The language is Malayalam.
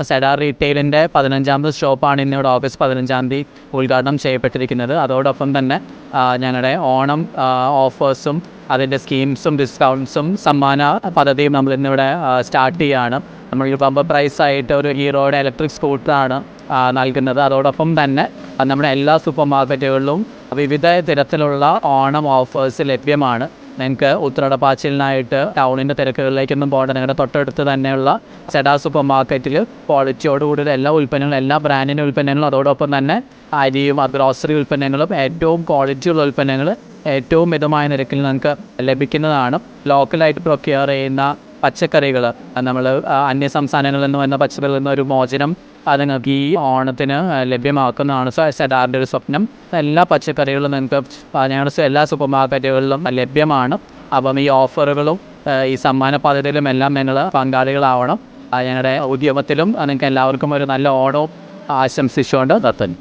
സെഡാർ റീറ്റെയിലിൻ്റെ 15ാമത് ഷോപ്പാണ് ഇന്നിവിടെ ഓഗസ്റ്റ് 15 ഉദ്ഘാടനം ചെയ്യപ്പെട്ടിരിക്കുന്നത്. അതോടൊപ്പം തന്നെ ഞങ്ങളുടെ ഓണം ഓഫേഴ്സും അതിൻ്റെ സ്കീംസും ഡിസ്കൗണ്ട്സും സമ്മാന പദ്ധതിയും നമ്മളിന്നിവിടെ സ്റ്റാർട്ട് ചെയ്യുകയാണ്. നമ്മൾ ബമ്പർ പ്രൈസായിട്ട് ഒരു ഹീറോയുടെ ഇലക്ട്രിക് സ്കൂട്ടറാണ് നൽകുന്നത്. അതോടൊപ്പം തന്നെ നമ്മുടെ എല്ലാ സൂപ്പർ മാർക്കറ്റുകളിലും വിവിധ തരത്തിലുള്ള ഓണം ഓഫേഴ്സ് ലഭ്യമാണ്. നിങ്ങൾക്ക് ഉത്രാടപ്പാച്ചിലിനായിട്ട് ടൗണിൻ്റെ തിരക്കുകളിലേക്കൊന്നും പോകേണ്ട, നിങ്ങളുടെ തൊട്ടടുത്ത് തന്നെയുള്ള സെഡാർ സൂപ്പർ മാർക്കറ്റിൽ ക്വാളിറ്റിയോടുകൂടി എല്ലാ ഉൽപ്പന്നങ്ങളും, എല്ലാ ബ്രാൻഡിൻ്റെ ഉൽപ്പന്നങ്ങളും, അതോടൊപ്പം തന്നെ അരിയും ഗ്രോസറി ഉൽപ്പന്നങ്ങളും, ഏറ്റവും ക്വാളിറ്റിയുള്ള ഉൽപ്പന്നങ്ങൾ ഏറ്റവും മിതമായ നിരക്കിൽ നിങ്ങൾക്ക് ലഭിക്കുന്നതാണ്. ലോക്കലായിട്ട് പ്രൊക്യൂർ ചെയ്യുന്ന പച്ചക്കറികൾ, നമ്മൾ അന്യ സംസ്ഥാനങ്ങളിൽ നിന്ന് വന്ന പച്ചക്കറികളിൽ നിന്ന് ഒരു മോചനം അത് നിങ്ങൾക്ക് ഈ ഓണത്തിന് ലഭ്യമാക്കുന്നതാണ്. സെഡാറിൻ്റെ ഒരു സ്വപ്നം. എല്ലാ പച്ചക്കറികളും നിങ്ങൾക്ക് ഞങ്ങളുടെ എല്ലാ സൂപ്പർ മാർക്കറ്റുകളിലും ലഭ്യമാണ്. അപ്പം ഈ ഓഫറുകളും ഈ സമ്മാന പദ്ധതിയിലും എല്ലാം നിങ്ങൾ പങ്കാളികളാവണം. ഞങ്ങളുടെ ഉദ്യമത്തിലും നിങ്ങൾക്ക് എല്ലാവർക്കും ഒരു നല്ല ഓണവും ആശംസിച്ചുകൊണ്ട് നിർത്തുന്നു.